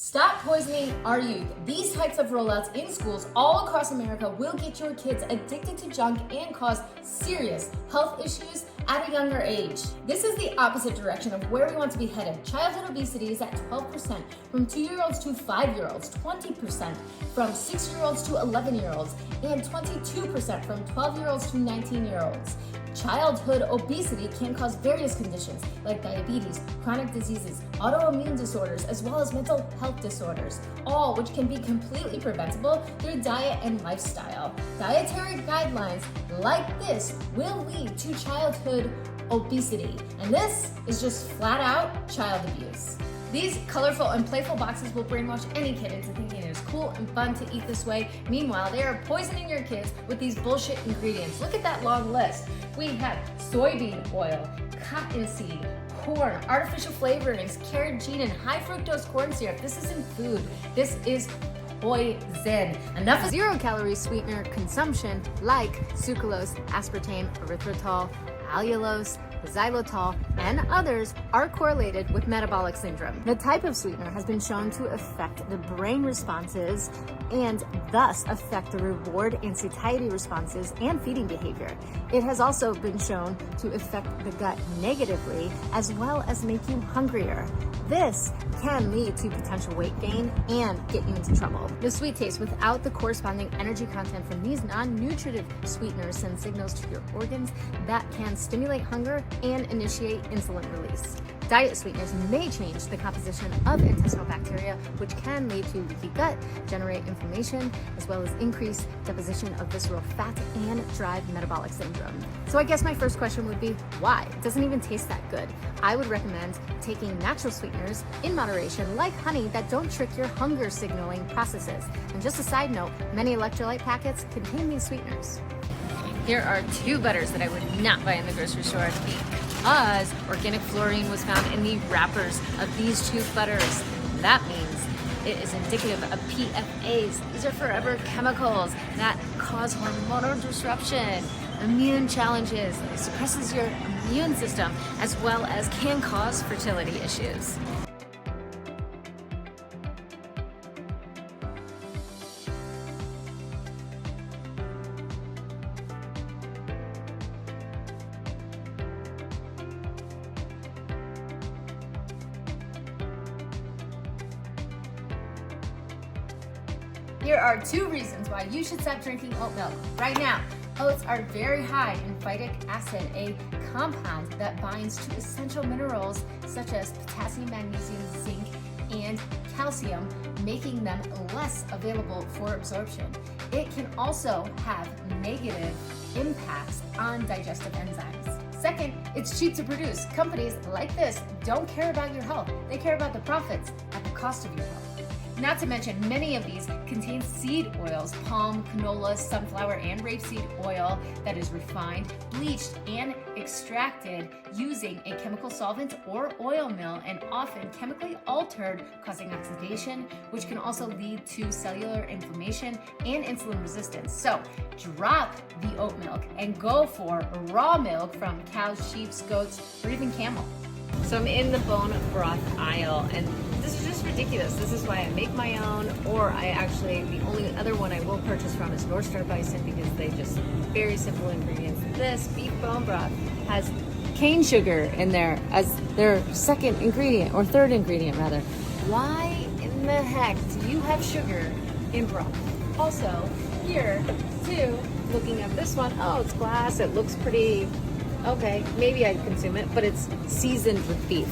Stop poisoning our youth. These types of rollouts in schools all across America will get your kids addicted to junk and cause serious health issues at a younger age. This is the opposite direction of where we want to be headed. Childhood obesity is at 12% from 2-year-olds to 5-year-olds, 20% from 6-year-olds to 11-year-olds, and 22% from 12-year-olds to 19-year-olds. Childhood obesity can cause various conditions like diabetes, chronic diseases, autoimmune disorders, as well as mental health disorders, all which can be completely preventable through diet and lifestyle. Dietary guidelines like this will lead to childhood obesity, and this is just flat out child abuse. These colorful and playful boxes will brainwash any kid into thinking it is cool and fun to eat this way. Meanwhile, they are poisoning your kids with these bullshit ingredients. Look at that long list. We have soybean oil, cottonseed, corn, artificial flavorings, carrageenan, high fructose corn syrup. This isn't food. This is poison. Enough of zero-calorie sweetener consumption like sucralose, aspartame, erythritol, allulose, xylitol, and others are correlated with metabolic syndrome. The type of sweetener has been shown to affect the brain responses and thus affect the reward and satiety responses and feeding behavior. It has also been shown to affect the gut negatively as well as make you hungrier. This can lead to potential weight gain and get you into trouble. The sweet taste without the corresponding energy content from these non-nutritive sweeteners send signals to your organs that can stimulate hunger and initiate insulin release. Diet sweeteners may change the composition of intestinal bacteria, which can lead to leaky gut, generate inflammation, as well as increase deposition of visceral fat and drive metabolic syndrome. So I guess my first question would be, why? It doesn't even taste that good. I would recommend taking natural sweeteners in moderation, like honey, that don't trick your hunger signaling processes. And just a side note, many electrolyte packets contain these sweeteners. Here are 2 butters that I would not buy in the grocery store because organic fluorine was found in the wrappers of these 2 butters. That means it is indicative of PFAs. These are forever chemicals that cause hormonal disruption, immune challenges, suppresses your immune system, as well as can cause fertility issues. Here are 2 reasons why you should stop drinking oat milk right now. Oats are very high in phytic acid, a compound that binds to essential minerals such as potassium, magnesium, zinc, and calcium, making them less available for absorption. It can also have negative impacts on digestive enzymes. Second, it's cheap to produce. Companies like this don't care about your health. They care about the profits at the cost of your health. Not to mention, many of these contain seed oils, palm, canola, sunflower, and rapeseed oil that is refined, bleached, and extracted using a chemical solvent or oil mill, and often chemically altered, causing oxidation, which can also lead to cellular inflammation and insulin resistance. So drop the oat milk and go for raw milk from cows, sheep, goats, or even camel. So I'm in the bone broth aisle, and this is just ridiculous. This is why I make my own, or the only other one I will purchase from is North Star Bison, because they just very simple ingredients. This beef bone broth has cane sugar in there as their second ingredient, or third ingredient rather. Why in the heck do you have sugar in broth? Also, here too, looking at this one, oh, it's glass, it looks pretty. Okay, maybe I'd consume it, but it's seasoned with beef.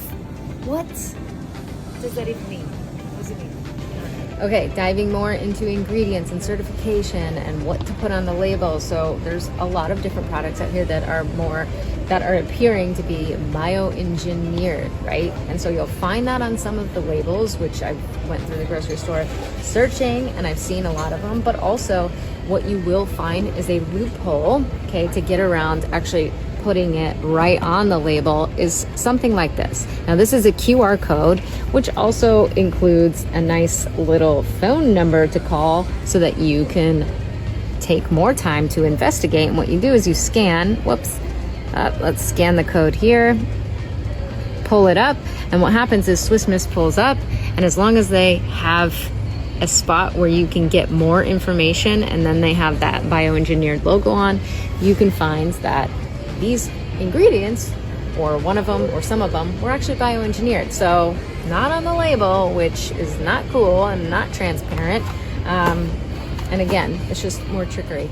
What does that even mean? What does it mean? Okay, diving more into ingredients and certification and what to put on the label. So there's a lot of different products out here that are appearing to be bioengineered, right? And so you'll find that on some of the labels, which I went through the grocery store searching, and I've seen a lot of them, but also what you will find is a loophole, okay, to get around actually putting it right on the label is something like this. Now this is a QR code, which also includes a nice little phone number to call so that you can take more time to investigate. And what you do is you scan, let's scan the code here, pull it up, and what happens is Swiss Miss pulls up, And as long as they have a spot where you can get more information and then they have that bioengineered logo on, you can find that these ingredients, or one of them or some of them, were actually bioengineered. So not on the label, which is not cool and not transparent. And again, it's just more trickery.